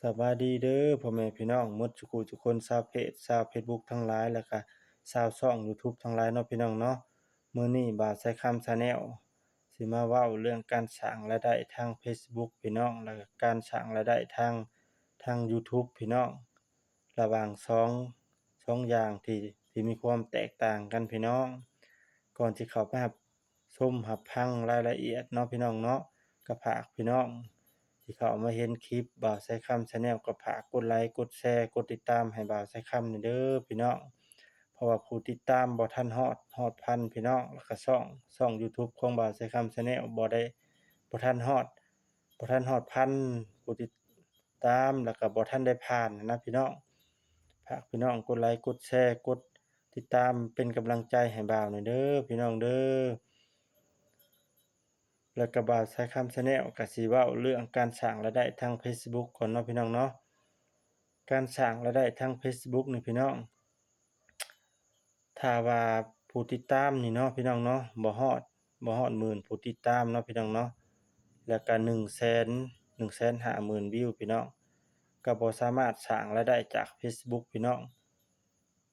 สบายดีเด้อพ่อแม่พี่น้องหมดทุกคู่ทุกคนชาวเพจชาวเฟซบุ๊กทั้งหลายแล้วก็ชาวช่อง YouTube ทั้งหลายเนาะพี่น้องเนาะมื้อนี้บ่าวใช้คำชาแนลสิมาเว้าเรื่องการสร้างรายได้ทางเฟซบุ๊กพี่น้องแล้วก็การสร้างรายได้ทาง YouTube พี่น้องระหว่างสองอย่างที่มีความแตกต่างกันพี่น้องก่อนสิเข้าไปรับชมรับฟังรายละเอียดเนาะพี่น้องเนาะก็ฝากพี่น้อง ที่เขามาเห็นคลิปบ่าวใช้คำชาแนลก็ฝากกดไลค์กดแชร์กดติดตามให้บ่าวใช้คำนี่เด้อพี่น้องเพราะว่าผู้ติดตามบ่ทันฮอดพันพี่น้องแล้วก็ช่อง YouTube ของบ่าวใช้คำชาแนลบ่ทันฮอดพันผู้ติดตามแล้วก็บ่ทันได้ผ่านนะพี่น้องฝากพี่น้องกดไลค์กดแชร์กดติดตามเป็นกำลังใจให้บ่าวหน่อยเด้อพี่น้องเด้อ แล้วก็บ่าวใช้คำชาแนลก็สิเว้าเรื่องการสร้างรายได้ทางเฟซบุ๊กก่อนเนาะพี่น้องเนาะการสร้างรายได้ทางเฟซบุ๊กนี่พี่น้องถ้าว่าผู้ติดตามนี่เนาะพี่น้องเนาะบ่ฮอดหมื่นผู้ติดตามเนาะพี่น้องเนาะแล้วก็150,000วิวพี่น้องก็บ่สามารถสร้างรายได้จากเฟซบุ๊กพี่น้อง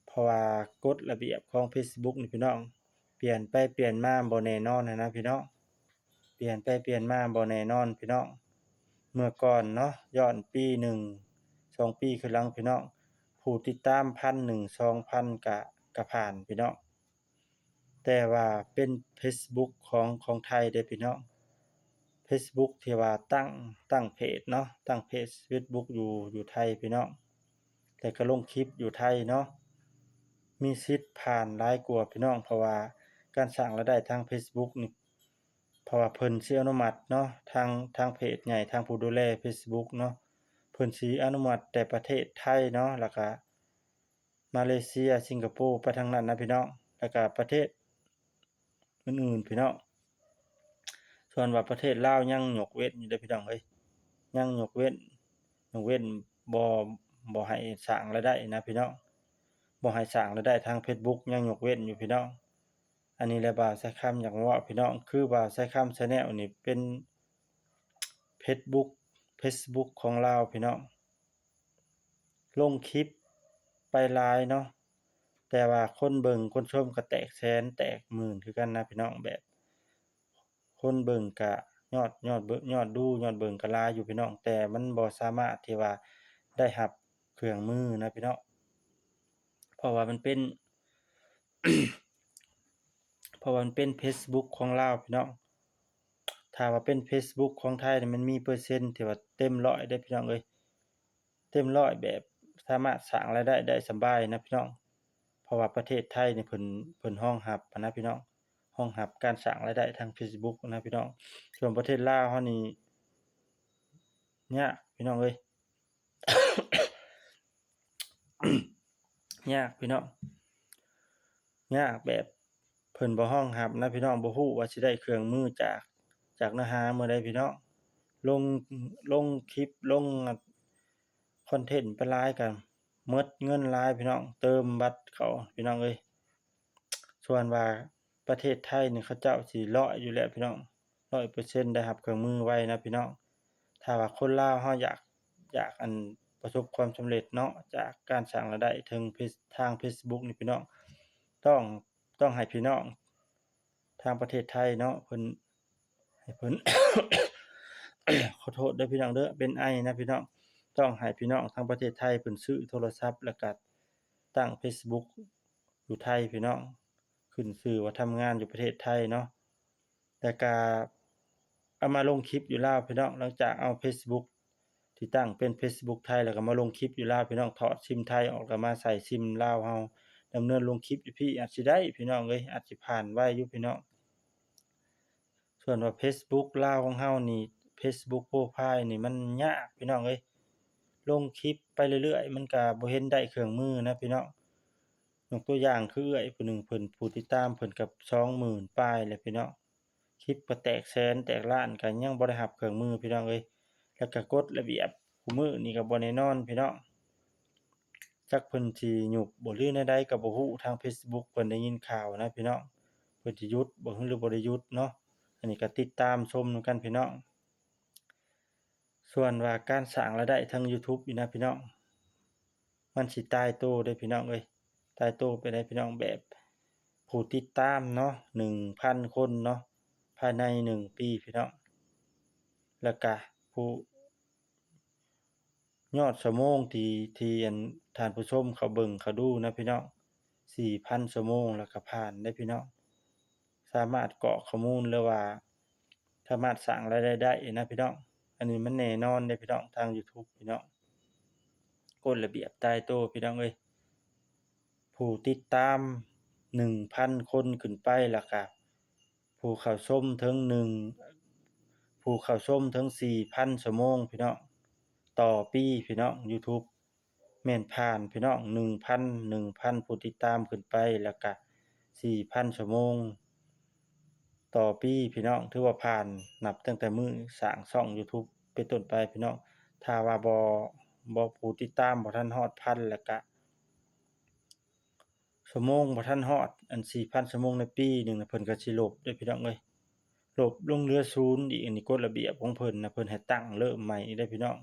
เพราะว่ากฎระเบียบของเฟซบุ๊กนี่พี่น้องเปลี่ยนไปเปลี่ยนมาบ่แน่นอนนะพี่น้อง เปลี่ยนไปเปลี่ยนมาบ่แน่นอนพี่น้องเมื่อก่อนเนาะย้อนปี1 2ปีขึ้นหลังพี่น้องผู้ติดตาม1,000 2,000ก็ผ่านพี่น้องแต่ว่าเป็นเฟซบุ๊กของไทยเด้อพี่น้องเฟซบุ๊กที่ว่าตั้งเพจเนาะตั้งเพจเฟซบุ๊กอยู่ไทยพี่น้องแต่ก็ลงคลิปอยู่ไทยเนาะมีสิทธิ์ผ่านหลายกว่าพี่น้องเพราะว่าการสร้างรายได้ทางเฟซบุ๊กนี่ เพราะว่าเพิ่นสิอนุมัติเนาะทางเพจใหญ่ทางผู้ดูแลเฟซบุ๊กเนาะเพิ่นสิอนุมัติแต่ประเทศไทยเนาะแล้วก็มาเลเซียสิงคโปร์ไปทางนั้นนะพี่น้องแล้วก็ประเทศอื่นๆพี่น้องส่วนว่าประเทศลาวยังยกเว้นอยู่เด้อพี่น้องเอ้ยยังยกเว้นบ่บ่ให้สร้างรายได้นะพี่น้องบ่ให้สร้างรายได้ทางเฟซบุ๊กยังยกเว้นอยู่พี่น้อง อันนี้แหละบ่าวใช้คำอยากมาเว้าพี่น้องคือบ่าวใช้คำ Channel นี่เป็นเฟซบุ๊กของลาวพี่น้องลงคลิปไปหลายเนาะแต่ว่าคนเบิ่งคนชมก็แตกแสนแตกหมื่นคือกันนะพี่น้องแบบคนเบิ่งก็ยอดเบิ่งก็หลายอยู่พี่น้องแต่มันบ่สามารถที่ว่าได้รับเครื่องมือนะพี่น้องเพราะว่ามันเป็น เพราะว่ามันเป็นเฟซบุ๊กของลาวพี่น้อง ถ้าว่าเป็นเฟซบุ๊กของไทยนี่มันมีเปอร์เซ็นต์ที่ว่าเต็ม100เด้อพี่น้องเอ้ยเต็ม100แบบสามารถสร้างรายได้ได้สำบายนะพี่น้องเพราะว่าประเทศไทยนี่เพิ่นรองรับอะนะพี่น้องรองรับการสร้างรายได้ทางเฟซบุ๊กนะพี่น้องส่วนประเทศลาวเรานี่ยากพี่น้องเอ้ย ยากพี่น้องยากแบบเพิ่นบ่รองรับนะพี่น้องบ่ฮู้ว่าสิได้เครื่องมือจากเนื้อหามื้อใดพี่น้องลงลงคลิปลงคอนเทนต์ไปหลายก็หมดเงินหลายพี่น้องเติมบัตรเขาพี่น้องเอ้ยส่วนว่าประเทศไทยนี่เขาเจ้าสิร้อยอยู่แล้วพี่น้อง100%ได้รับเครื่องมือไวนะพี่น้องถ้าว่าคนลาวเราอยากประสบความสำเร็จเนาะจากการสร้างรายได้ถึงทางเฟซบุ๊กนี่พี่น้องต้องต้องให้พี่น้องทางประเทศไทยเนาะเพิ่นให้เพิ่น ขอโทษเด้อพี่น้องเด้อเป็นไอนะพี่น้องต้องให้พี่น้องทางประเทศไทยเพิ่นซื้อโทรศัพท์แล้วก็ตั้งเฟซบุ๊กอยู่ไทยพี่น้องขึ้นชื่อว่าทำงานอยู่ประเทศไทยเนาะแล้วก็เอามาลงคลิปอยู่ลาวพี่น้องหลังจากเอาเฟซบุ๊กที่ตั้งเป็นเฟซบุ๊กไทยแล้วก็มาลงคลิปอยู่ลาวพี่น้องถอดซิมไทยออกแล้วมาใส่ซิมลาวเฮาดำเนินลงคลิปอยู่พี่อาจสิได้พี่น้องเอ้ยอาจสิผ่านไวอยู่พี่น้อง ส่วนว่าเฟซบุ๊กลาวของเฮานี่เฟซบุ๊กโพรไฟล์นี่มันยากพี่น้องเอ้ยลงคลิปไปเรื่อยๆมันก็บ่เห็นได้เครื่องมือนะพี่น้องยกตัวอย่างคือเอื้อยผู้หนึ่งเพิ่นผู้ติดตามเพิ่นก็20,000ปลายแหละพี่น้องคลิปก็แตกแสนแตกล้านก็ยังบ่ได้รับเครื่องมือพี่น้องเอ้ยแล้วก็กฎระเบียบคุมื้อนี่ก็บ่แน่นอนพี่น้องจักเพิ่นสิยุบบ่หรือแนวใดก็บ่ฮู้ทางเฟซบุ๊กเพิ่นได้ยินข่าวนะพี่น้องเพิ่นสิหยุดบ่หรือบ่ได้หยุดเนาะ อันนี้ก็ติดตามชมนำกันพี่น้อง ส่วนว่าการสร้างรายได้ทาง YouTube นี่นะพี่น้องมันสิตายตัวเด้อพี่น้องเอ้ยตายตัวไปได้พี่น้องแบบผู้ติดตามเนาะ 1,000 คนเนาะภายใน1ปีพี่น้องแล้วก็ผู้ยอดชั่วโมงที่อันท่านผู้ชมเขาเบิ่งเขาดูนะพี่น้อง 4,000 ชั่วโมงแล้วก็ผ่านได้พี่น้องสามารถกรอกข้อมูลหรือว่าสามารถสร้างรายได้ได้นะพี่น้องอันนี้มันแน่นอนเด้อพี่น้องทาง YouTube พี่น้องกฎระเบียบตายตัวพี่น้องเอ้ยผู้ติดตาม 1,000 คนขึ้นไปแล้วก็ผู้เข้าชมถึง4,000 ชั่วโมงพี่น้องต่อปีพี่น้อง YouTube แม่นผ่านพี่น้อง1,000ผู้ติดตามขึ้นไปแล้วก็4,000 ชั่วโมงต่อปีพี่น้องถือว่าผ่านนับตั้งแต่มื้อสร้างช่อง YouTube เป็นต้นไปพี่น้องถ้าว่าบ่ผู้ติดตามบ่ทันฮอดพันแล้วก็ชั่วโมงบ่ทันฮอดอัน 4,000 ชั่วโมงในปีหนึ่งน่ะเพิ่นก็สิลบเด้อพี่น้องเอ้ยลบลงเหลือ0อีกอันนี้กฎระเบียบของเพิ่นน่ะเพิ่นให้ตั้งเริ่มใหม่อีกเด้อพี่น้อง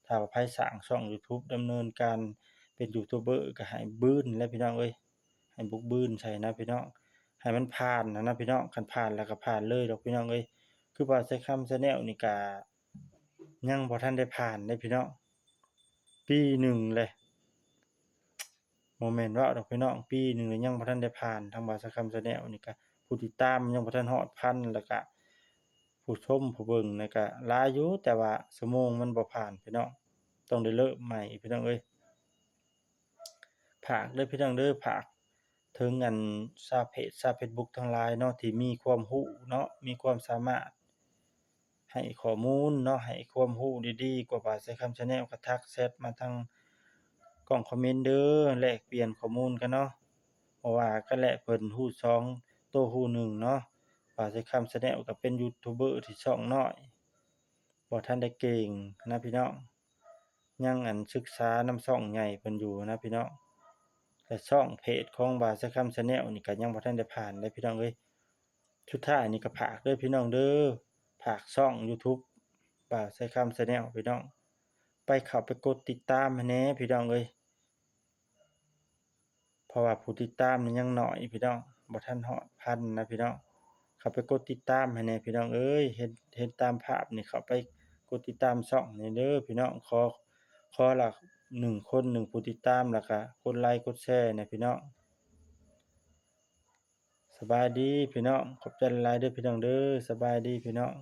ถ้าว่าไผสร้างช่อง YouTube ดำเนินการเป็นยูทูบเบอร์ก็ให้บื้นแหล้วพี่น้องเอ้ยให้บุกบื้นใส่นะพี่น้องให้มันผ่านนะพี่น้องคันผ่านแล้วก็ผ่านเลยดอกพี่น้องเอ้ยคือว่าใช้คำ Channel นี่ก็ยังบ่ทันได้ผ่านเด้พี่น้องปีหนึ่งเลย บ่แม่นเว้าดอกพี่น้องปีหนึ่งนี่ยังบ่ทันได้ผ่านทางบ่าวสะคำ Channel นี่ก็ผู้ติดตามยังบ่ทันฮอดพันแล้วก็ผู้ชมผู้เบิ่งนี่ก็หลายอยู่แต่ว่าชั่วโมงมันบ่ผ่านพี่น้องต้องได้เริ่มใหม่พี่น้องเอ้ยฝากเด้อพี่น้องเด้อฝากถึงอันชาวเพจชาว Facebook ทั้งหลายเนาะที่มีความรู้เนาะมีความสามารถให้ข้อมูลเนาะให้ความรู้ดีๆกว่าบ่าวสะคำ Channel ก็ทักแชตมาทางกล่องคอมเมนต์เด้อแลกเปลี่ยนข้อมูลกันเนาะ เพราะว่าก็แหละเพิ่นรู้2โตรู้1เนาะว่าสิคำ Channel ก็เป็นยูทูบเบอร์ที่ช่องน้อยบ่ทันได้เก่งนะพี่น้องยังอันศึกษานำช่องใหญ่เพิ่นอยู่นะพี่น้องแต่ช่องเพจของบ่าวสักคำ Channel นี่ก็ยังบ่ทันได้ผ่านเด้พี่น้องเอ้ยสุดท้ายนี่ก็ฝากเด้อพี่น้องเด้อฝากช่องยูทูบบ่าวสักคำ Channel พี่น้องไปเข้าไปกดติดตามให้แหน่พี่น้องเอ้ย เพราะว่าผู้ติดตามนี่ยังน้อยพี่น้องบ่ทันฮอดพันนะพี่น้องเข้าไปกดติดตามให้แหน่พี่น้องเอ้ยเห็นตามภาพนี่เข้าไปกดติดตามช่องนี่เด้อพี่น้องขอละ1คน1ผู้ติดตามแล้วก็กดไลค์กดแชร์แหน่พี่น้องสบายดีพี่น้องขอบใจหลายๆเด้อพี่น้องเด้อสบายดีพี่น้อง